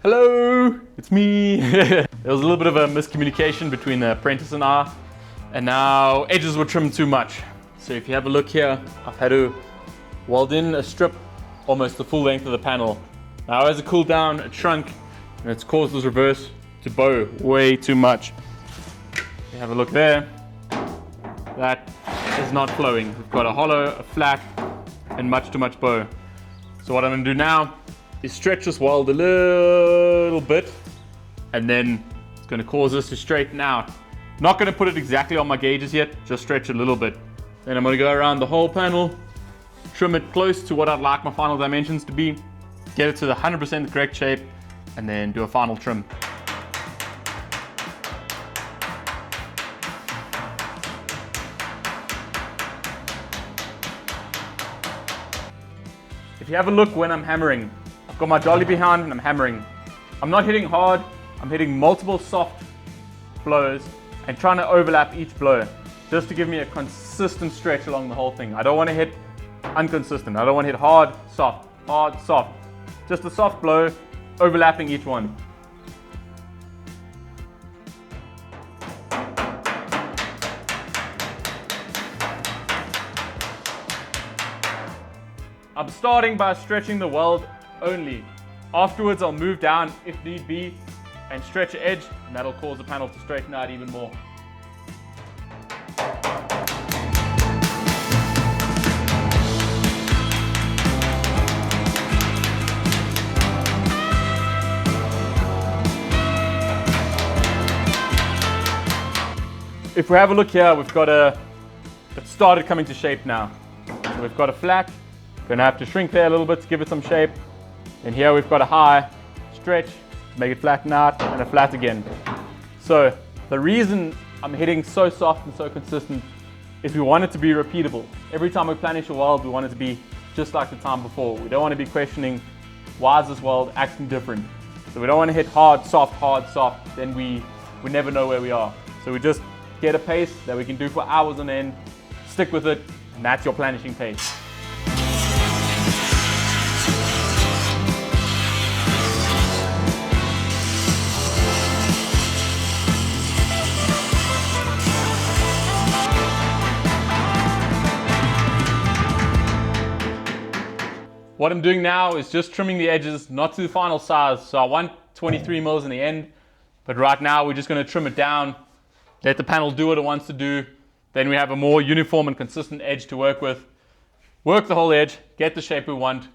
Hello, it's me. There was a little bit of a miscommunication between the apprentice and I, and now edges were trimmed too much. So if you have a look here, I've had to weld in a strip almost the full length of the panel. Now as it cooled down, it shrunk, and it's caused this reverse to bow way too much. You have a look there, that is not flowing. We've got a hollow, a flat, and much too much bow. So what I'm going to do now is stretch this weld a little bit, and then it's going to cause this to straighten out. Not going to put it exactly on my gauges yet, just stretch it a little bit. Then I'm going to go around the whole panel, trim it close to what I'd like my final dimensions to be, get it to the 100% correct shape, and then do a final trim. If you have a look when I'm hammering, I've got my dolly behind and I'm hammering. I'm not hitting hard, I'm hitting multiple soft blows and trying to overlap each blow just to give me a consistent stretch along the whole thing. I don't want to hit inconsistent. I don't want to hit hard, soft, hard, soft. Just a soft blow, overlapping each one. I'm starting by stretching the weld only. Afterwards, I'll move down if need be and stretch the edge, and that'll cause the panel to straighten out even more. If we have a look here, we've got it started coming to shape now. So we've got a flat, gonna have to shrink there a little bit to give it some shape. And here we've got a high stretch to make it flatten out, and a flat again. So the reason I'm hitting so soft and so consistent is we want it to be repeatable. Every time we planish a weld, we want it to be just like the time before. We don't want to be questioning, why is this weld acting different? So we don't want to hit hard, soft, then we never know where we are. So we just get a pace that we can do for hours on end, stick with it, and that's your planishing pace. What I'm doing now is just trimming the edges, not to the final size. So I want 23 mils in the end, but right now we're just going to trim it down, let the panel do what it wants to do. Then we have a more uniform and consistent edge to work with. Work the whole edge, get the shape we want,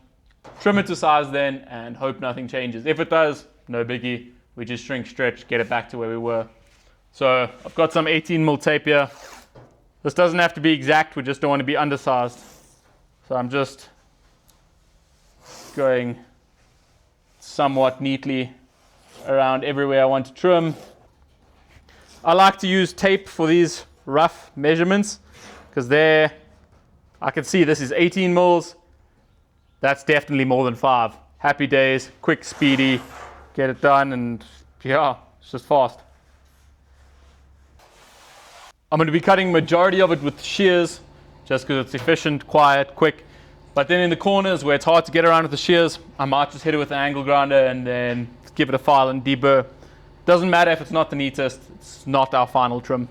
trim it to size then, and hope nothing changes. If it does, no biggie. We just shrink, stretch, get it back to where we were. So I've got some 18 mil tape here. This doesn't have to be exact, we just don't want to be undersized. So I'm just going somewhat neatly around everywhere I want to trim. I like to use tape for these rough measurements because there I can see this is 18 mils. That's definitely more than 5. Happy days, quick, speedy, get it done, and yeah, it's just fast. I'm going to be cutting majority of it with shears just because it's efficient, quiet, quick. But then in the corners where it's hard to get around with the shears, I might just hit it with an angle grinder and then give it a file and deburr. Doesn't matter if it's not the neatest, it's not our final trim.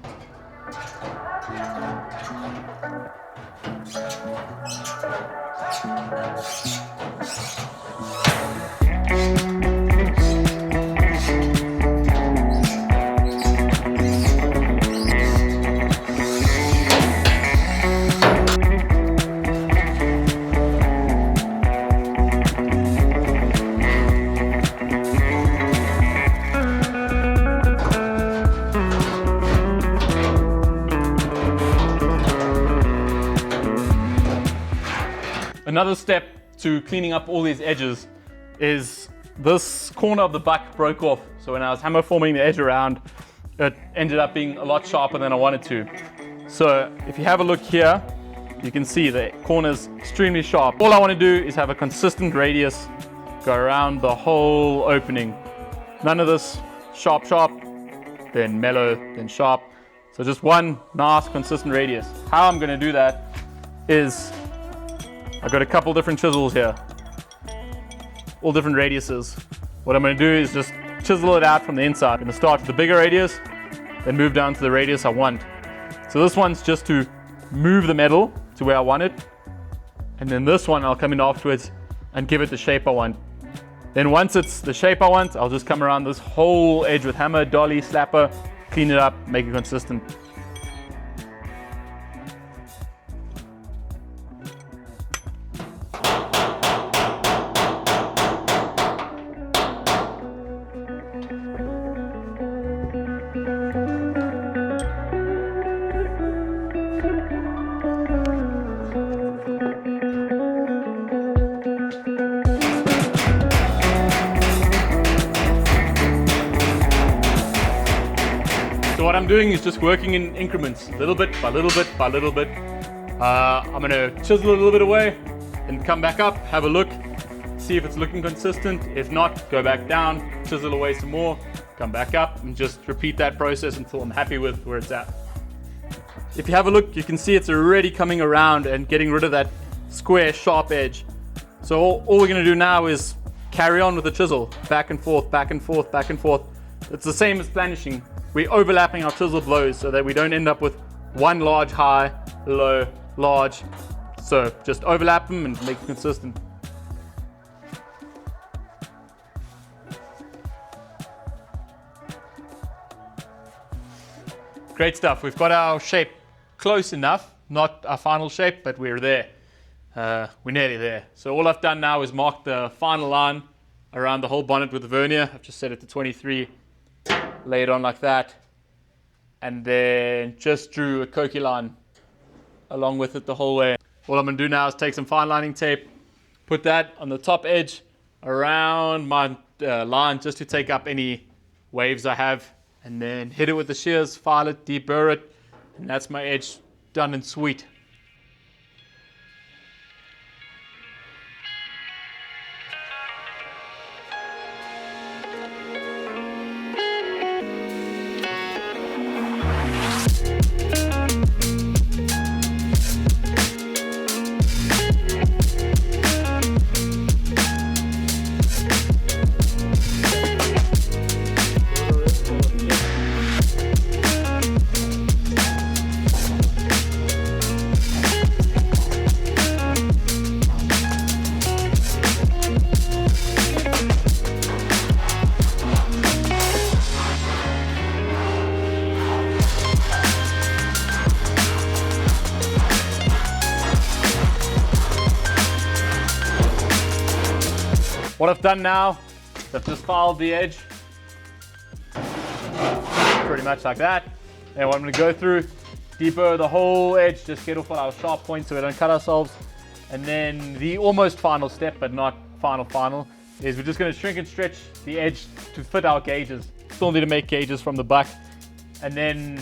Another step to cleaning up all these edges is this corner of the buck broke off. So when I was hammer forming the edge around, it ended up being a lot sharper than I wanted to. So if you have a look here, you can see the corner's extremely sharp. All I want to do is have a consistent radius go around the whole opening. None of this sharp, then mellow, then sharp. So just one nice consistent radius. How I'm going to do that is I've got a couple different chisels here, all different radiuses. what I'm going to do is just chisel it out from the inside. I'm going to start with the bigger radius, then move down to the radius I want. So this one's just to move the metal to where I want it, and then this one I'll come in afterwards and give it the shape I want. Then once it's the shape I want, I'll just come around this whole edge with hammer, dolly, slapper, clean it up, make it consistent. So what I'm doing is just working in increments, little bit by little bit by little bit. I'm gonna chisel a little bit away and come back up, have a look, see if it's looking consistent. If not, go back down, chisel away some more, come back up, and just repeat that process until I'm happy with where it's at. If you have a look, you can see it's already coming around and getting rid of that square, sharp edge. So all we're gonna do now is carry on with the chisel, back and forth, back and forth, back and forth. It's the same as planishing. We're overlapping our chisel blows so that we don't end up with one large high, low, large. So just overlap them and make it consistent. Great stuff. We've got our shape close enough, not our final shape, but we're there. We're nearly there. So all I've done now is mark the final line around the whole bonnet with the vernier. I've just set it to 23. Lay it on like that, and then just drew a koki line along with it the whole way. All I'm going to do now is take some fine lining tape, put that on the top edge around my line just to take up any waves I have, and then hit it with the shears, file it, deburr it, and that's my edge done and sweet. What I've done now, I've just filed the edge, pretty much like that. And what I'm going to go through, deburr the whole edge, just get off our sharp points so we don't cut ourselves. And then the almost final step, but not final, is we're just going to shrink and stretch the edge to fit our gauges. Still need to make gauges from the buck. And then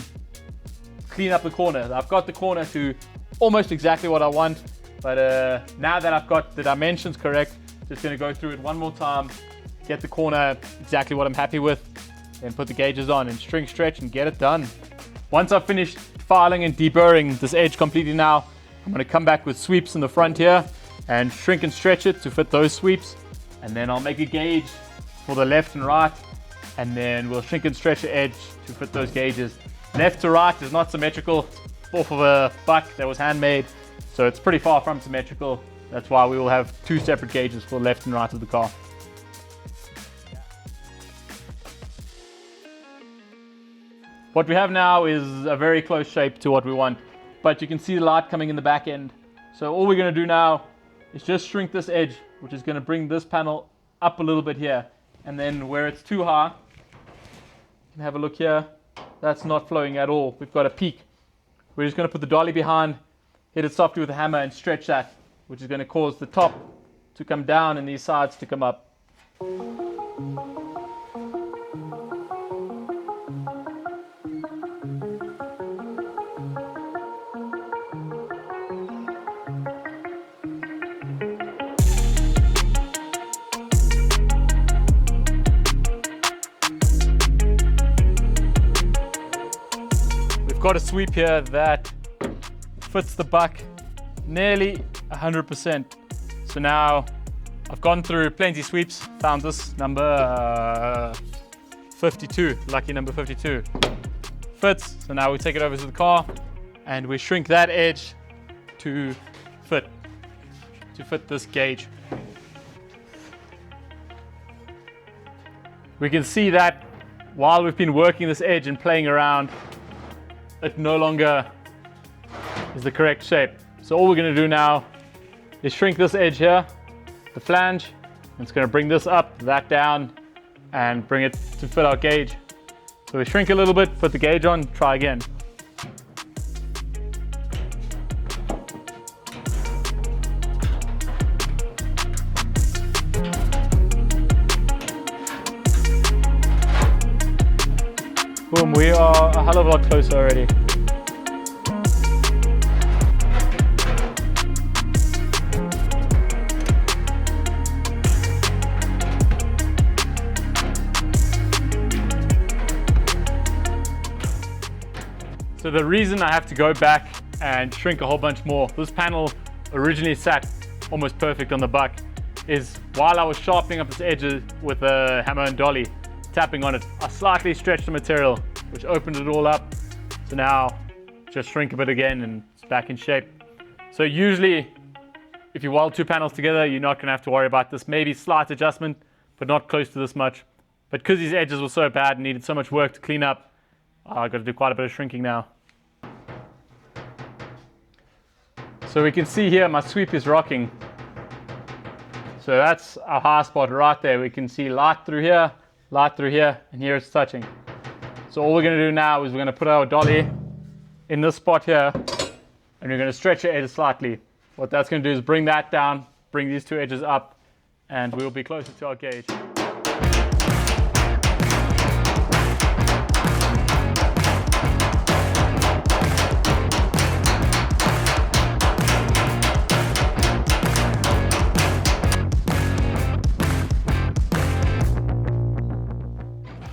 clean up the corner. I've got the corner to almost exactly what I want, but now that I've got the dimensions correct, just going to go through it one more time, get the corner exactly what I'm happy with, then put the gauges on and shrink, stretch, and get it done. Once I've finished filing and deburring this edge completely now, I'm going to come back with sweeps in the front here and shrink and stretch it to fit those sweeps. And then I'll make a gauge for the left and right, and then we'll shrink and stretch the edge to fit those gauges. Left to right is not symmetrical. It's off of a buck that was handmade, so it's pretty far from symmetrical. That's why we will have two separate gauges for left and right of the car. What we have now is a very close shape to what we want, but you can see the light coming in the back end. So all we're going to do now is just shrink this edge, which is going to bring this panel up a little bit here. And then where it's too high, you can have a look here, that's not flowing at all. We've got a peak. We're just going to put the dolly behind, hit it softly with a hammer and stretch that, which is going to cause the top to come down and these sides to come up. We've got a sweep here that fits the buck nearly 100%. So now I've gone through plenty sweeps, found this number 52, lucky number 52. Fits, so now we take it over to the car and we shrink that edge to fit this gauge. We can see that while we've been working this edge and playing around, it no longer is the correct shape. So all we're going to do now is shrink this edge here, the flange, and it's going to bring this up, that down, and bring it to fit our gauge. So we shrink a little bit, put the gauge on, try again. Boom, we are a hell of a lot closer already. So the reason I have to go back and shrink a whole bunch more, this panel originally sat almost perfect on the buck, is while I was sharpening up its edges with a hammer and dolly, tapping on it, I slightly stretched the material, which opened it all up. So now just shrink a bit again and it's back in shape. So usually if you weld two panels together, you're not going to have to worry about this. Maybe slight adjustment, but not close to this much. But because these edges were so bad and needed so much work to clean up, I've got to do quite a bit of shrinking now. So we can see here my sweep is rocking. So that's a high spot right there. We can see light through here, and here it's touching. So all we're going to do now is we're going to put our dolly in this spot here, and we're going to stretch the edges slightly. What that's going to do is bring that down, bring these two edges up, and we'll be closer to our gauge.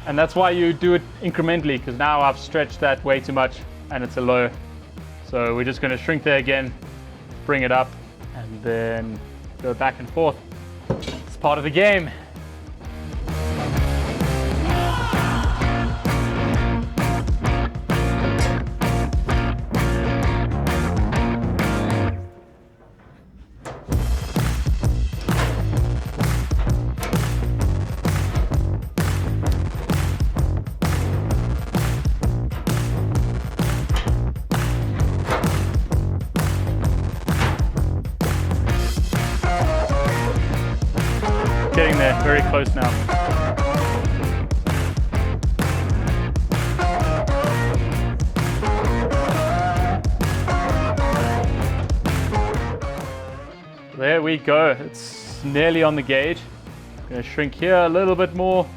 And that's why you do it incrementally, because now I've stretched that way too much and it's a low. So we're just going to shrink there again, bring it up, and then go back and forth. It's part of the game. Getting there, very close now. There we go, it's nearly on the gauge. I'm going to shrink here a little bit more,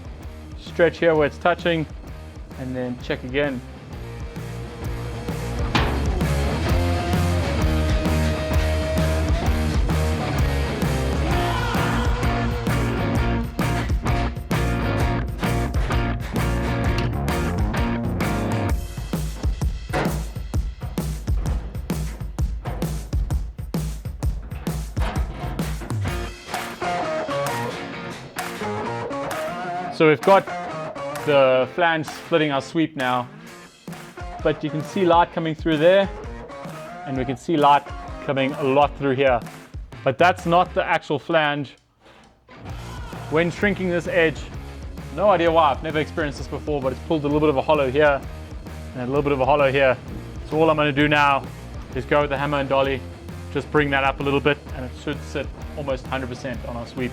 stretch here where it's touching, and then check again. So we've got the flange splitting our sweep now, but you can see light coming through there, and we can see light coming a lot through here. But that's not the actual flange. When shrinking this edge, no idea why, I've never experienced this before, but it's pulled a little bit of a hollow here and a little bit of a hollow here. So all I'm going to do now is go with the hammer and dolly, just bring that up a little bit, and it should sit almost 100% on our sweep.